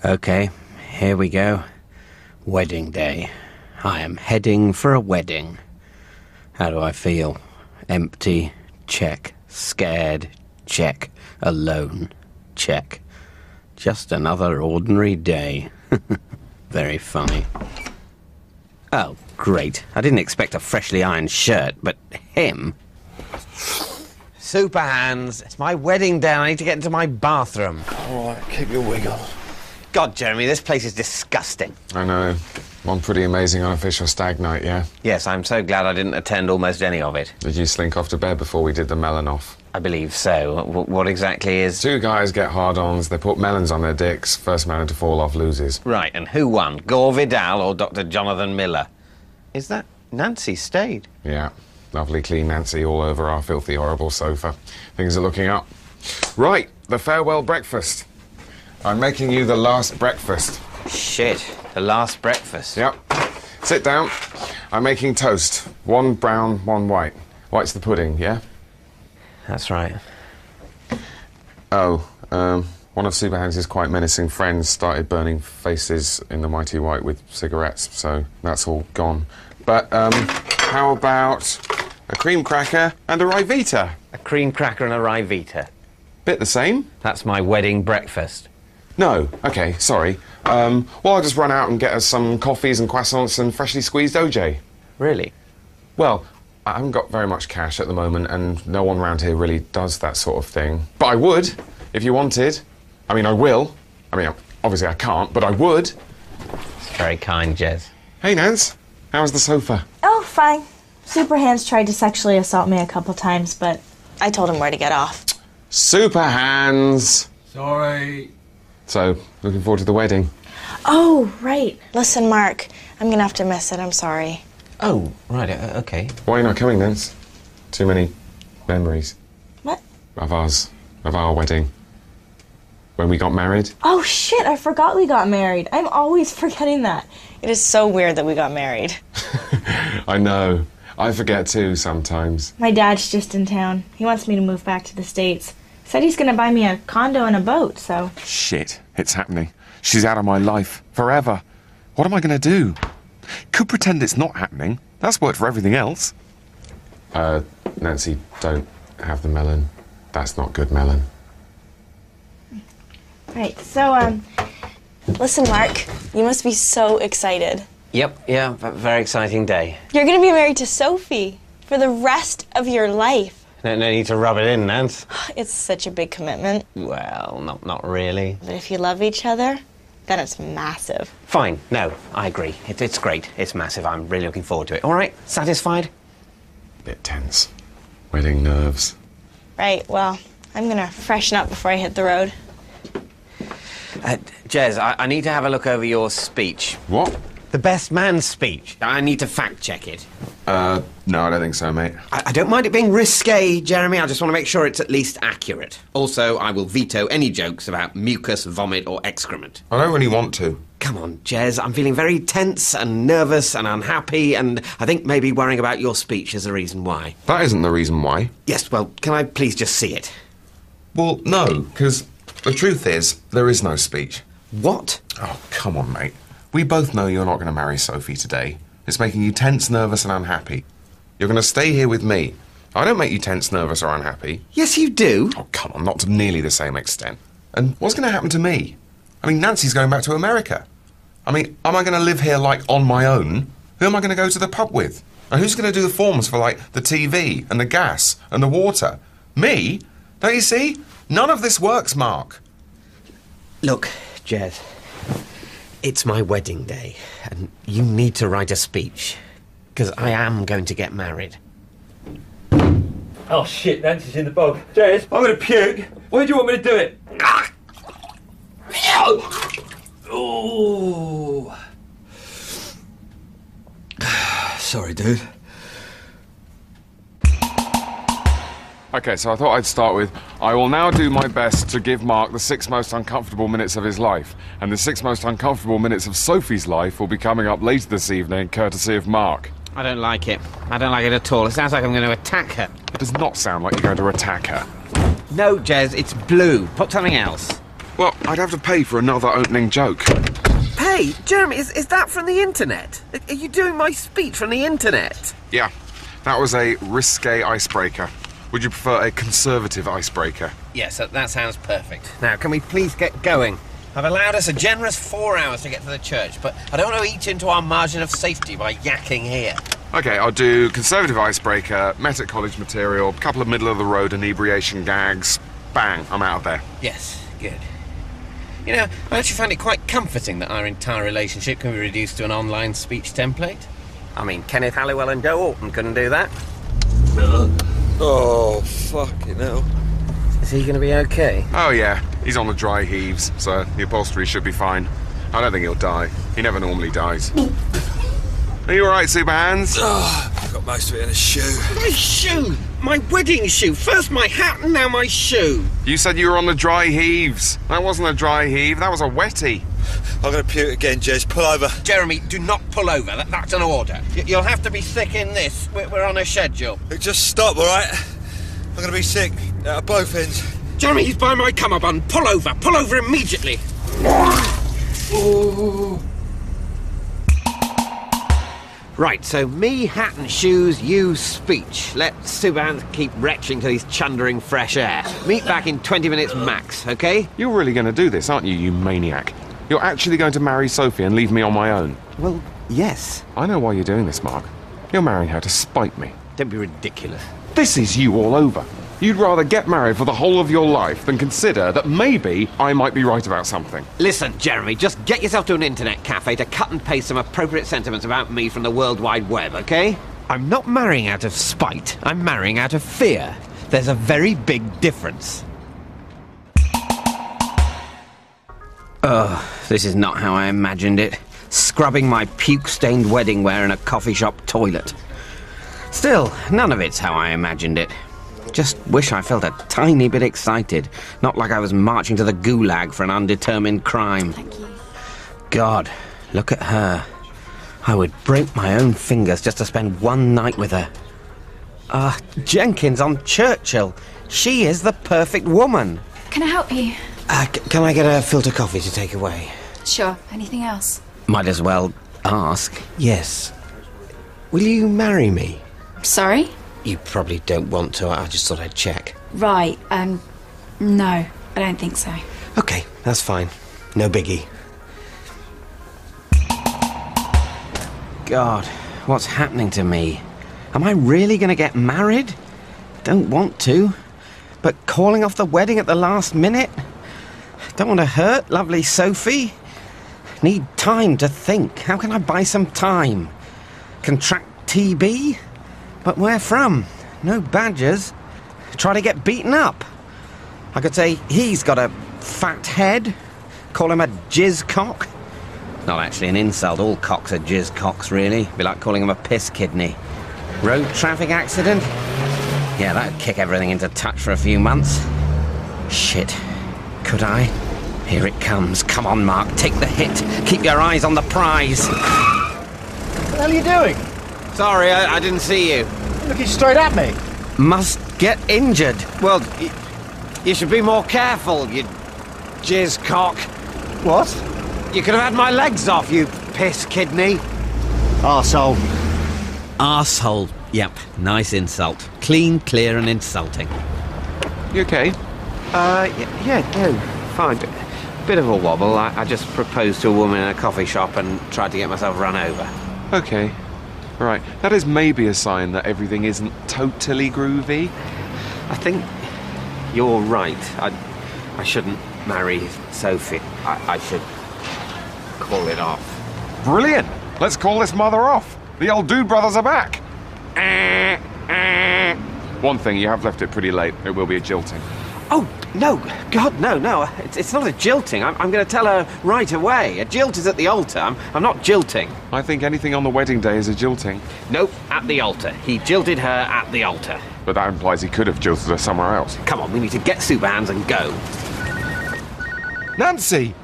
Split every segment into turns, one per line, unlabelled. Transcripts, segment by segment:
Okay, here we go. Wedding day. I am heading for a wedding. How do I feel? Empty? Check. Scared? Check. Alone? Check. Just another ordinary day. Very funny. Oh, great. I didn't expect a freshly ironed shirt, but him... Super hands. It's my wedding day. I need to get into my bathroom.
All right, keep your wig on.
God, Jeremy, this place is disgusting.
I know. One pretty amazing unofficial stag night, yeah?
Yes, I'm so glad I didn't attend almost any of it.
Did you slink off to bed before we did the melon off?
I believe so. What exactly is...
Two guys get hard-ons, they put melons on their dicks, first melon to fall off loses.
Right, and who won? Gore Vidal or Dr. Jonathan Miller? Is that Nancy Stayed?
Yeah. Lovely clean Nancy all over our filthy, horrible sofa. Things are looking up. Right, the farewell breakfast. I'm making you the last breakfast.
Shit, the last breakfast.
Yep. Sit down. I'm making toast. One brown, one white. White's the pudding, yeah?
That's right.
Oh, one of Superhands' quite menacing friends started burning faces in the Mighty White with cigarettes, so that's all gone. But, how about a cream cracker and a Ryvita?
A cream cracker and a Ryvita.
Bit the same?
That's my wedding breakfast.
No. Okay, sorry. Well, I'll just run out and get us some coffees and croissants and freshly squeezed OJ.
Really?
Well, I haven't got very much cash at the moment, and no one around here really does that sort of thing. But I would, if you wanted. I mean, I will. I mean, obviously I can't, but I would.
It's very kind, Jez.
Hey, Nance. How's the sofa?
Oh, fine. Superhands tried to sexually assault me a couple times, but I told him where to get off.
Superhands!
Sorry.
So, looking forward to the wedding.
Oh, right. Listen, Mark, I'm gonna have to miss it. I'm sorry.
Oh, right, okay.
Why are you not coming, Nance? Too many memories.
What?
Of our wedding. When we got married.
Oh, shit, I forgot we got married. I'm always forgetting that.
It is so weird that we got married.
I know. I forget too sometimes.
My dad's just in town. He wants me to move back to the States. Said he's gonna buy me a condo and a boat, so...
Shit, it's happening. She's out of my life. Forever. What am I gonna do? Could pretend it's not happening. That's worked for everything else. Nancy, don't have the melon. That's not good melon.
Right, so,
Listen, Mark, you must be so excited.
Yep, yeah, very exciting day.
You're gonna be married to Sophie for the rest of your life.
No need to rub it in, Nance.
It's such a big commitment.
Well, not really.
But if you love each other, then it's massive.
Fine, no, I agree. It's great. It's massive. I'm really looking forward to it. All right, satisfied?
Bit tense. Wedding nerves.
Right, well, I'm gonna freshen up before I hit the road.
Jez, I need to have a look over your speech.
What?
The best man's speech. I need to fact-check it.
No, I don't think so, mate.
I don't mind it being risque, Jeremy. I just want to make sure it's at least accurate. Also, I will veto any jokes about mucus, vomit, or excrement.
I don't really want to.
Come on, Jez. I'm feeling very tense and nervous and unhappy, and I think maybe worrying about your speech is the reason why.
That isn't the reason why.
Yes, well, can I please just see it?
Well, no, because the truth is, there is no speech.
What?
Oh, come on, mate. We both know you're not going to marry Sophie today. It's making you tense, nervous, and unhappy. You're going to stay here with me. I don't make you tense, nervous, or unhappy.
Yes, you do.
Oh, come on, not to nearly the same extent. And what's going to happen to me? I mean, Nancy's going back to America. I mean, am I going to live here, like, on my own? Who am I going to go to the pub with? And who's going to do the forms for, like, the TV and the gas and the water? Me? Don't you see? None of this works, Mark.
Look, Jez, it's my wedding day, and you need to write a speech, because I am going to get married.
Oh shit, Nancy's in the bog. Jez, I'm gonna puke. Why do you want me to do it? Oh. Sorry, dude.
Okay, so I thought I'd start with, I will now do my best to give Mark the 6 most uncomfortable minutes of his life, and the 6 most uncomfortable minutes of Sophie's life will be coming up later this evening, courtesy of Mark.
I don't like it. I don't like it at all. It sounds like I'm going to attack her.
It does not sound like you're going to attack her.
No, Jez, it's blue. Put something else.
Well, I'd have to pay for another opening joke.
Hey, Jeremy, is that from the internet? Are you doing my speech from the internet?
Yeah, that was a risque icebreaker. Would you prefer a conservative icebreaker?
Yes, that sounds perfect. Now, can we please get going? I've allowed us a generous 4 hours to get to the church, but I don't want to eat into our margin of safety by yakking here.
Okay, I'll do conservative icebreaker, met at college material, couple of middle-of-the-road inebriation gags. Bang, I'm out of there.
Yes, good. You know, I actually find it quite comforting that our entire relationship can be reduced to an online speech template. I mean, Kenneth Halliwell and Joe Alton couldn't do that.
Oh, fucking hell.
Is he going to be okay?
Oh yeah, he's on the dry heaves, so the upholstery should be fine. I don't think he'll die. He never normally dies. Are you alright, Superhands?
Oh, I've got most of it in a shoe.
My shoe! My wedding shoe! First my hat and now my shoe!
You said you were on the dry heaves. That wasn't a dry heave, that was a wetty.
I'm going to puke again, Jez. Pull over.
Jeremy, do not pull over. That's an order. You'll have to be thick in this. We're on a schedule.
Just stop, all right? I'm going to be sick at both ends.
Jeremy, he's by my cummerbund. Pull over. Pull over immediately.
Ooh.
Right, so me, hat and shoes, you, speech. Let Superhands keep retching till he's chundering fresh air. Meet back in 20 minutes max, okay?
You're really going to do this, aren't you, you maniac? You're actually going to marry Sophie and leave me on my own?
Well, yes.
I know why you're doing this, Mark. You're marrying her to spite me.
Don't be ridiculous.
This is you all over. You'd rather get married for the whole of your life than consider that maybe I might be right about something.
Listen, Jeremy, just get yourself to an internet cafe to cut and paste some appropriate sentiments about me from the World Wide Web, okay? I'm not marrying out of spite. I'm marrying out of fear. There's a very big difference. This is not how I imagined it. Scrubbing my puke-stained wedding wear in a coffee shop toilet. Still, none of it's how I imagined it. Just wish I felt a tiny bit excited, not like I was marching to the gulag for an undetermined crime.
Thank you.
God, look at her. I would break my own fingers just to spend one night with her. Jenkins on Churchill. She is the perfect woman.
Can I help you?
Can I get a filter coffee to take away?
Sure. Anything else?
Might as well ask. Yes. Will you marry me?
Sorry?
You probably don't want to. I just thought I'd check.
Right, no, I don't think so.
Okay, that's fine. No biggie. God, what's happening to me? Am I really going to get married? Don't want to. But calling off the wedding at the last minute? Don't want to hurt lovely Sophie. Need time to think. How can I buy some time? Contract TB? But where from? No badgers. Try to get beaten up. I could say he's got a fat head. Call him a jizz cock. Not actually an insult. All cocks are jizz cocks, really. Be like calling him a piss kidney. Road traffic accident? Yeah, that'd kick everything into touch for a few months. Shit. Could I? Here it comes. Come on, Mark. Take the hit. Keep your eyes on the prize.
What the hell are you doing?
Sorry, I didn't see you.
You're looking straight at me.
Must get injured. Well, you should be more careful, you jizz cock.
What?
You could have had my legs off, you piss kidney.
Arsehole.
Arsehole. Yep, nice insult. Clean, clear and insulting.
You okay?
Yeah, fine. Bit of a wobble. I just proposed to a woman in a coffee shop and tried to get myself run over.
Okay. Right, that is maybe a sign that everything isn't totally groovy.
I think you're right. I shouldn't marry Sophie. I should call it off.
Brilliant! Let's call this mother off. The old Dude Brothers are back. One thing, you have left it pretty late. It will be a jilting.
Oh, no. God, no. It's not a jilting. I'm going to tell her right away. A jilt is at the altar. I'm not jilting.
I think anything on the wedding day is a jilting.
Nope, at the altar. He jilted her at the altar.
But that implies he could have jilted her somewhere else.
Come on, we need to get Superhands and go.
Nancy!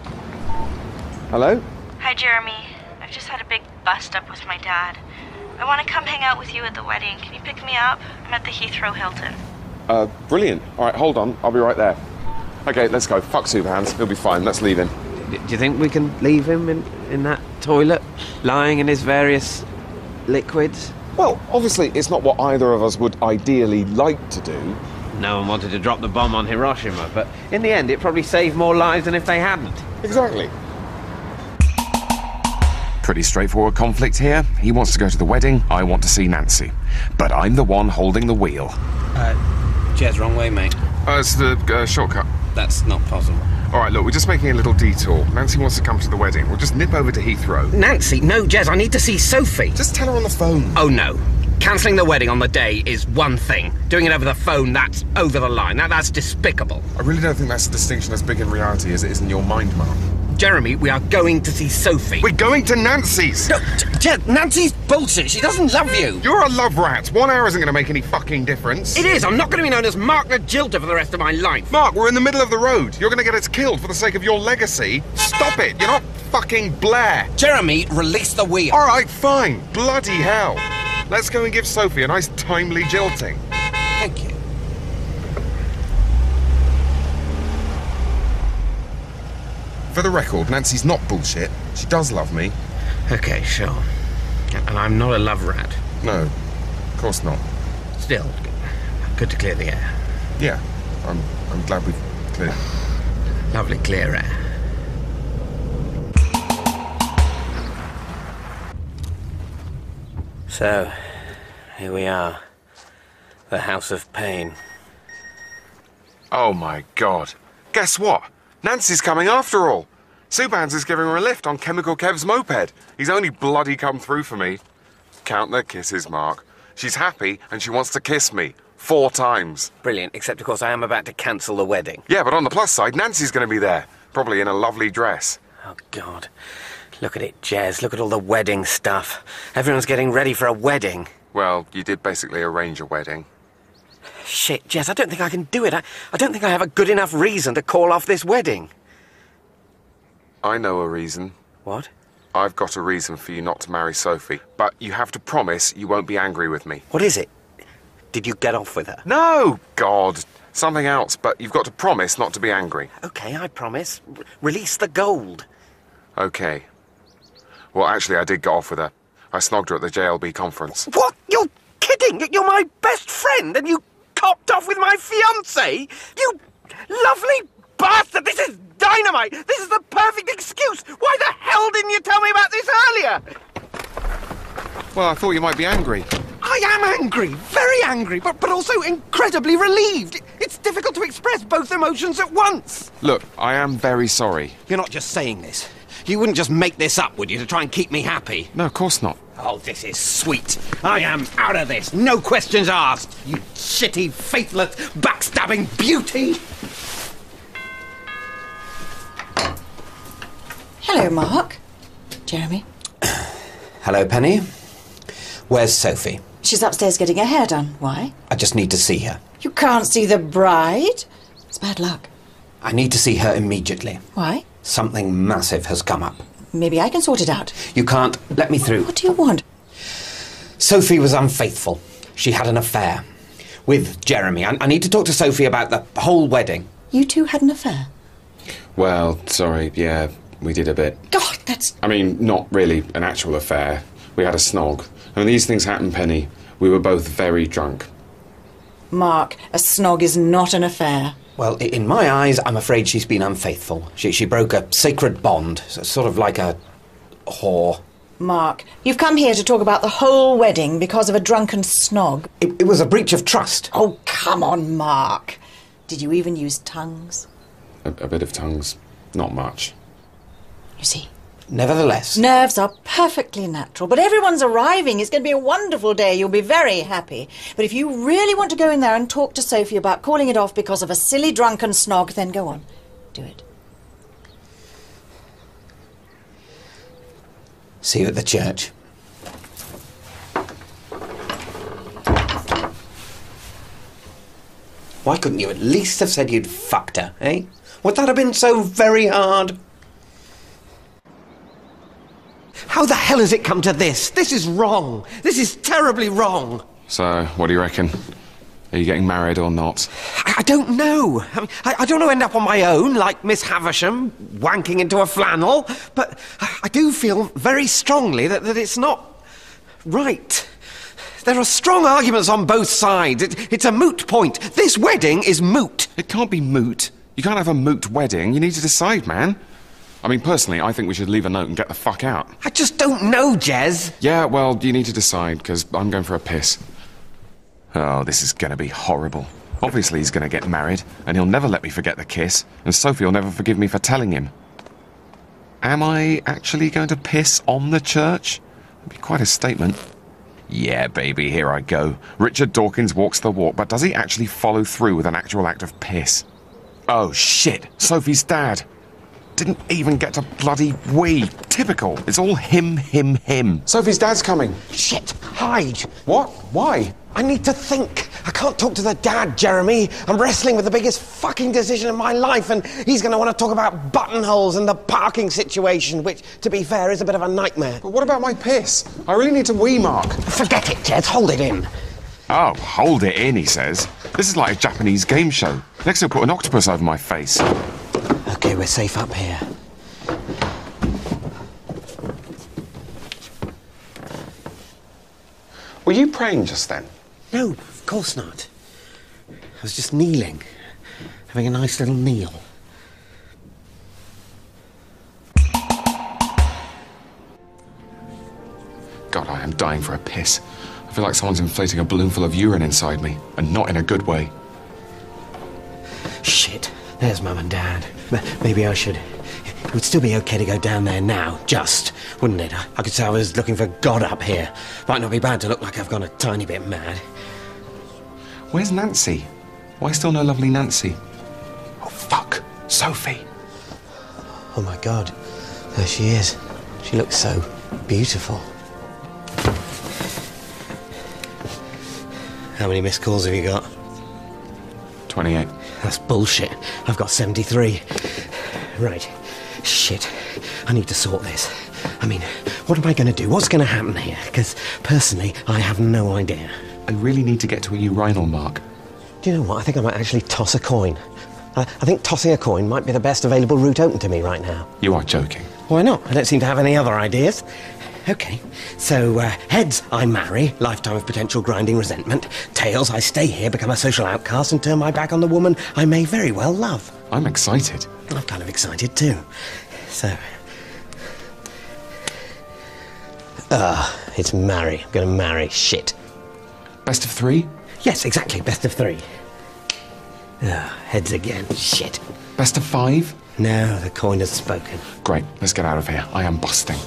Hello? Hi, Jeremy. I've just had a big bust-up with my dad. I want to come hang out with you at the wedding. Can you pick me up? I'm at the Heathrow Hilton.
Brilliant. All right, hold on. I'll be right there. Okay, let's go. Fuck Superhands. He'll be fine. Let's leave him.
Do you think we can leave him in that toilet, lying in his various liquids?
Well, obviously, it's not what either of us would ideally like to do.
No one wanted to drop the bomb on Hiroshima, but in the end it probably saved more lives than if they hadn't.
Exactly. Pretty straightforward conflict here. He wants to go to the wedding, I want to see Nancy. But I'm the one holding the wheel.
Jez, wrong way, mate.
It's the shortcut.
That's not possible.
All right, look, we're just making a little detour. Nancy wants to come to the wedding. We'll just nip over to Heathrow.
Nancy, no, Jez, I need to see Sophie.
Just tell her on the phone.
Oh, no. Cancelling the wedding on the day is one thing. Doing it over the phone, that's over the line. That's despicable.
I really don't think that's a distinction as big in reality as it is in your mind, Mark.
Jeremy, we are going to see Sophie.
We're going to Nancy's!
No, Jez, Nancy's bullshit. She doesn't love you.
You're a love rat. 1 hour isn't going to make any fucking difference.
It is. I'm not going to be known as Mark Najilta for the rest of my life.
Mark, we're in the middle of the road. You're going to get us killed for the sake of your legacy. Stop it. You're not fucking Blair.
Jeremy, release the wheel.
All right, fine. Bloody hell. Let's go and give Sophie a nice timely jilting.
Thank you.
For the record, Nancy's not bullshit. She does love me.
Okay, sure. And I'm not a love rat.
No, of course not.
Still, good to clear the air.
Yeah, I'm glad we've cleared.
Lovely clear air. So, here we are. The House of Pain.
Oh my God. Guess what? Nancy's coming after all. Superhands is giving her a lift on Chemical Kev's moped. He's only bloody come through for me. Count the kisses, Mark. She's happy and she wants to kiss me. 4 times.
Brilliant, except of course I am about to cancel the wedding.
Yeah, but on the plus side, Nancy's going to be there. Probably in a lovely dress.
Oh, God. Look at it, Jez. Look at all the wedding stuff. Everyone's getting ready for a wedding.
Well, you did basically arrange a wedding.
Shit, Jez, I don't think I can do it. I don't think I have a good enough reason to call off this wedding.
I know a reason.
What?
I've got a reason for you not to marry Sophie. But you have to promise you won't be angry with me.
What is it? Did you get off with her?
No! God. Something else, but you've got to promise not to be angry.
Okay, I promise. Release the gold.
Okay. Well, actually, I did get off with her. I snogged her at the JLB conference.
What? You're kidding? You're my best friend and you copped off with my fiancé? You lovely bastard! This is dynamite! This is the perfect excuse! Why the hell didn't you tell me about this earlier?
Well, I thought you might be angry.
I am angry, very angry, but also incredibly relieved. It's difficult to express both emotions at once.
Look, I am very sorry.
You're not just saying this. You wouldn't just make this up, would you, to try and keep me happy?
No, of course not.
Oh, this is sweet. I am out of this. No questions asked. You shitty, faithless, backstabbing beauty.
Hello, Mark. Jeremy.
Hello, Penny. Where's Sophie?
She's upstairs getting her hair done. Why?
I just need to see her.
You can't see the bride? It's bad luck.
I need to see her immediately.
Why?
Something massive has come up.
Maybe I can sort it out.
You can't. Let me through.
What do you want?
Sophie was unfaithful. She had an affair with Jeremy. I need to talk to Sophie about the whole wedding.
You two had an affair?
Well, sorry, yeah, we did a bit.
God, that's...
I mean, not really an actual affair. We had a snog. I mean, these things happen, Penny. We were both very drunk.
Mark, a snog is not an affair.
Well, in my eyes, I'm afraid she's been unfaithful. She broke a sacred bond, sort of like a whore.
Mark, you've come here to talk about the whole wedding because of a drunken snog.
It was a breach of trust.
Oh, come on, Mark. Did you even use tongues?
A bit of tongues. Not much.
You see.
Nevertheless.
Nerves are perfectly natural, but everyone's arriving. It's going to be a wonderful day. You'll be very happy. But if you really want to go in there and talk to Sophie about calling it off because of a silly drunken snog, then go on. Do it.
See you at the church. Why couldn't you at least have said you'd fucked her, eh? Would that have been so very hard? How the hell has it come to this? This is wrong. This is terribly wrong.
So, what do you reckon? Are you getting married or not?
I don't know. I don't want to end up on my own, like Miss Havisham, wanking into a flannel, but I do feel very strongly that it's not right. There are strong arguments on both sides. It's a moot point. This wedding is moot.
It can't be moot. You can't have a moot wedding. You need to decide, man. I mean, personally, I think we should leave a note and get the fuck out.
I just don't know, Jez.
Yeah, well, you need to decide, because I'm going for a piss. Oh, this is going to be horrible. Obviously, he's going to get married, and he'll never let me forget the kiss, and Sophie will never forgive me for telling him. Am I actually going to piss on the church? That'd be quite a statement. Yeah, baby, here I go. Richard Dawkins walks the walk, but does he actually follow through with an actual act of piss? Oh, shit. Sophie's dad. Didn't even get to bloody wee. Typical. It's all him, him, him. Sophie's dad's coming.
Shit, hide.
What? Why?
I need to think. I can't talk to the dad, Jeremy. I'm wrestling with the biggest fucking decision of my life, and he's going to want to talk about buttonholes and the parking situation, which, to be fair, is a bit of a nightmare.
But what about my piss? I really need to wee, Mark.
Forget it, Jez. Hold it in.
Oh, hold it in, he says. This is like a Japanese game show. Next he'll put an octopus over my face.
Okay, we're safe up here.
Were you praying just then?
No, of course not. I was just kneeling, having a nice little meal.
God, I am dying for a piss. I feel like someone's inflating a balloon full of urine inside me, and not in a good way.
Shit, there's Mum and Dad. Maybe I should... It would still be okay to go down there now, just, wouldn't it? I could say I was looking for God up here. Might not be bad to look like I've gone a tiny bit mad.
Where's Nancy? Why still no lovely Nancy? Oh, fuck. Sophie.
Oh, my God. There she is. She looks so beautiful. How many missed calls have you got?
28.
That's bullshit. I've got 73. Right. Shit. I need to sort this. I mean, what am I going to do? What's going to happen here? Because, personally, I have no idea.
I really need to get to a urinal, Mark.
Do you know what? I think I might actually toss a coin. I think tossing a coin might be the best available route open to me right now.
You are joking.
Why not? I don't seem to have any other ideas. OK, so heads, I marry, lifetime of potential grinding resentment. Tails, I stay here, become a social outcast and turn my back on the woman I may very well love.
I'm excited.
I'm kind of excited too. So... it's marry. I'm going to marry. Shit.
Best of 3?
Yes, exactly. Best of 3. Heads again. Shit.
Best of 5?
No, the coin has spoken.
Great, let's get out of here. I am busting.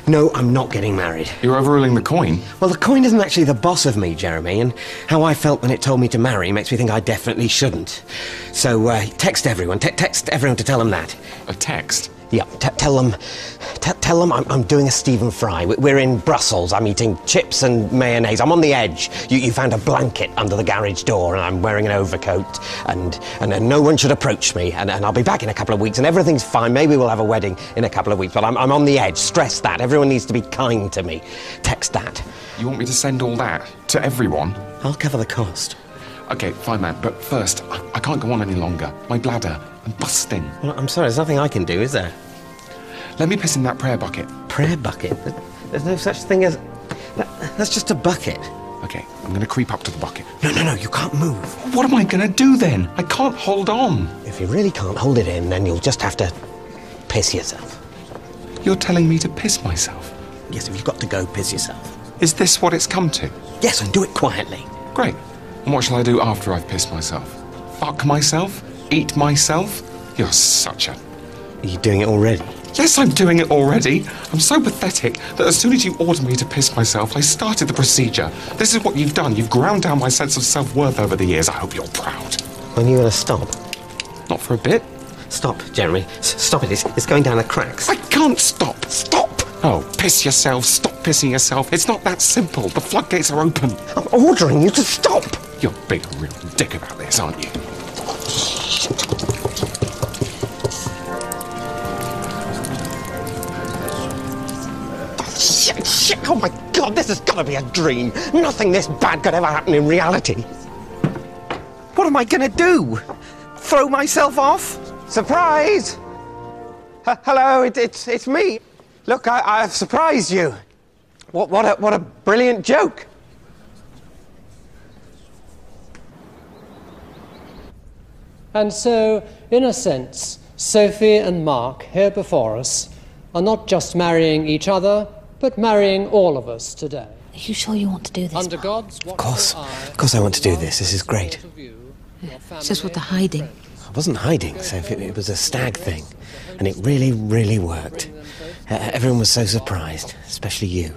No, I'm not getting married.
You're overruling the coin?
Well, the coin isn't actually the boss of me, Jeremy, and how I felt when it told me to marry makes me think I definitely shouldn't. So, text everyone. Text everyone to tell them that.
A text?
Yeah, tell them I'm doing a Stephen Fry. We're in Brussels. I'm eating chips and mayonnaise. I'm on the edge. You found a blanket under the garage door, and I'm wearing an overcoat, and no one should approach me, and I'll be back in a couple of weeks, and everything's fine. Maybe we'll have a wedding in a couple of weeks, but I'm on the edge. Stress that. Everyone needs to be kind to me. Text that.
You want me to send all that to everyone?
I'll cover the cost.
Okay, fine, man, but first, I can't go on any longer. My bladder, I'm busting.
Well, I'm sorry, there's nothing I can do, is there?
Let me piss in that prayer bucket.
Prayer bucket? There's no such thing as... That's just a bucket.
Okay, I'm going to creep up to the bucket.
No, you can't move.
What am I going to do then? I can't hold on.
If you really can't hold it in, then you'll just have to piss yourself.
You're telling me to piss myself?
Yes, if you've got to go, piss yourself.
Is this what it's come to?
Yes, and do it quietly.
Great. And what shall I do after I've pissed myself? Fuck myself? Eat myself? You're such a...
Are you doing it already?
Yes, I'm doing it already. I'm so pathetic that as soon as you ordered me to piss myself, I started the procedure. This is what you've done. You've ground down my sense of self-worth over the years. I hope you're proud.
When are you going to stop?
Not for a bit.
Stop, Jeremy. Stop it. It's going down the cracks.
I can't stop. Stop! Oh, piss yourself. Stop pissing yourself. It's not that simple. The floodgates are open.
I'm ordering you to stop.
You're being a real dick about this, aren't you?
Shit, oh my God.
God, this has got to be a dream. Nothing this bad could ever happen in reality.
What am I going to do? Throw myself off?
Surprise! Hello, it's me. Look, I've surprised you. What a brilliant joke.
And so, in a sense, Sophie and Mark, here before us, are not just marrying each other, but marrying all of us today.
Are you sure you want to do this?
Under God's
Of course I want to do this. This is great.
It's just what they're hiding.
I wasn't hiding, Sophie. It was a stag thing. And it really, really worked. Everyone was so surprised, especially you.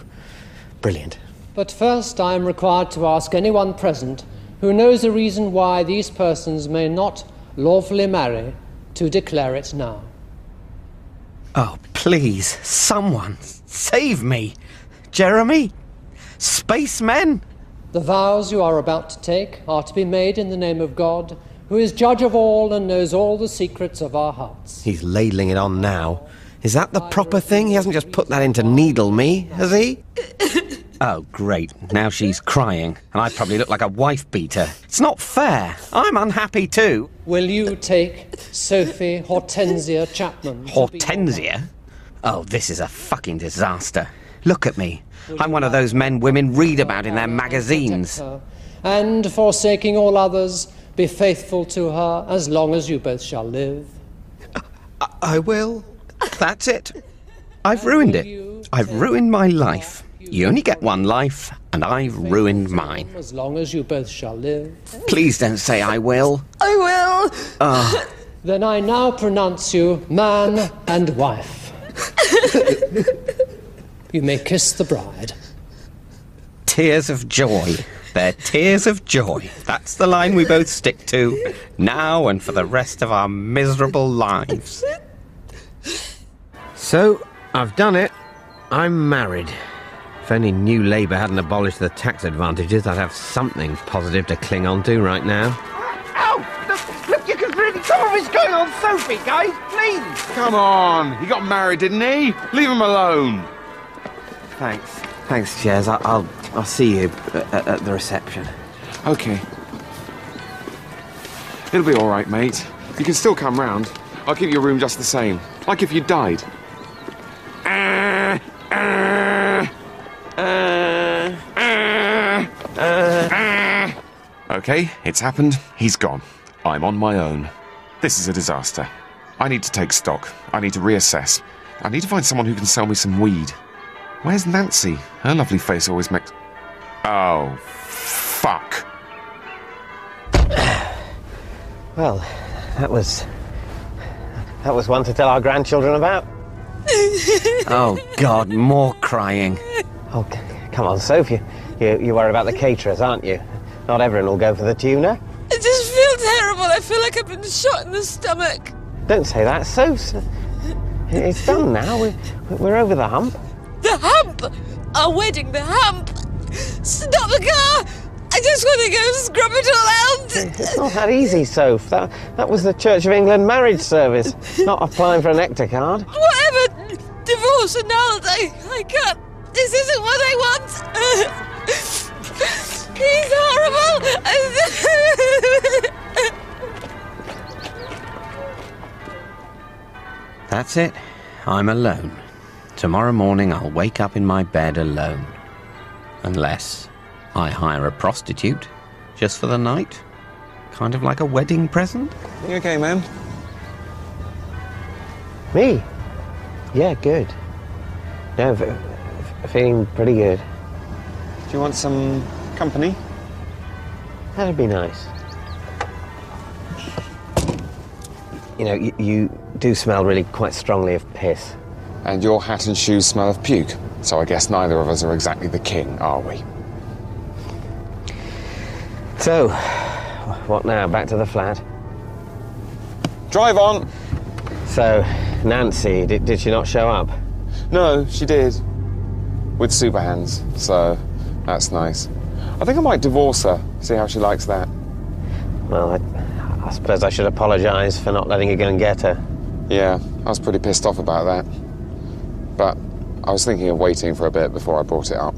Brilliant.
But first I am required to ask anyone present who knows a reason why these persons may not lawfully marry to declare it now.
Oh, please, someone, save me. Jeremy? Spacemen?
The vows you are about to take are to be made in the name of God, who is judge of all and knows all the secrets of our hearts.
He's ladling it on now. Is that the proper thing? He hasn't just put that in to needle me, has he?
Oh, great. Now she's crying, and I probably look like a wife-beater. It's not fair. I'm unhappy too.
Will you take Sophie Hortensia Chapman?
Hortensia? Oh, this is a fucking disaster. Look at me. I'm one of those men women read about in their magazines.
And, forsaking all others, be faithful to her as long as you both shall live.
I will. That's it. I've ruined it. I've ruined my life. You only get one life, and I've ruined mine.
As long as you both shall live.
Please don't say I will.
I will.
Oh.
Then I now pronounce you man and wife. You may kiss the bride.
Tears of joy. They're tears of joy. That's the line we both stick to, now and for the rest of our miserable lives.
So, I've done it. I'm married. If only New Labour hadn't abolished the tax advantages, I'd have something positive to cling on to right now.
Ow! Look, you can really... What's going on, Sophie, guys? Please!
Come on! He got married, didn't he? Leave him alone.
Thanks, Jez. I'll see you at the reception.
OK. It'll be all right, mate. You can still come round. I'll keep your room just the same. Like if you died. OK, it's happened. He's gone. I'm on my own. This is a disaster. I need to take stock. I need to reassess. I need to find someone who can sell me some weed. Where's Nancy? Her lovely face always makes... Oh, fuck.
Well, that was one to tell our grandchildren about.
Oh, God, more crying.
Oh, come on, Sophie. You worry about the caterers, aren't you? Not everyone will go for the tuna.
I just feel terrible. I feel like I've been shot in the stomach.
Don't say that, Soph. It's done now. We're over the hump.
The hump! Our wedding, the hump! Stop the car! I just want to go scrub it all out!
It's not that easy, Soph. That was the Church of England marriage service, not applying for an ECTA card.
Whatever! Divorce annulled! I can't... This isn't what I want! He's horrible!
That's it. I'm alone. Tomorrow morning I'll wake up in my bed alone. Unless I hire a prostitute just for the night. Kind of like a wedding present.
You okay, man?
Me? Yeah, good. No, feeling pretty good.
Do you want some company?
That'd be nice. You know, you do smell really quite strongly of piss.
And your hat and shoes smell of puke. So I guess neither of us are exactly the king, are we?
So, what now? Back to the flat?
Drive on!
So, Nancy, did she not show up?
No, she did. With super hands, so that's nice. I think I might divorce her, see how she likes that.
Well, I suppose I should apologise for not letting you go and get her.
Yeah, I was pretty pissed off about that. But I was thinking of waiting for a bit before I brought it up.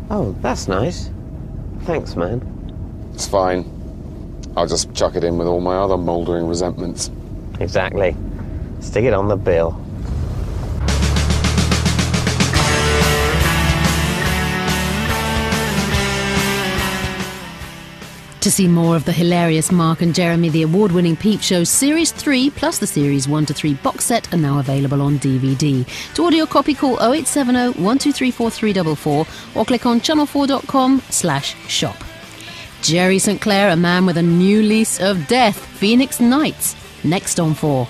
Oh, that's nice. Thanks, man.
It's fine. I'll just chuck it in with all my other mouldering resentments.
Exactly. Stick it on the bill.
To see more of the hilarious Mark and Jeremy, the award-winning Peep Show Series 3 plus the Series 1 to 3 box set are now available on DVD. To order your copy, call 0870 123 4344 or click on channel4.com/shop. Jerry St Clair, a man with a new lease of death. Phoenix Nights, next on 4.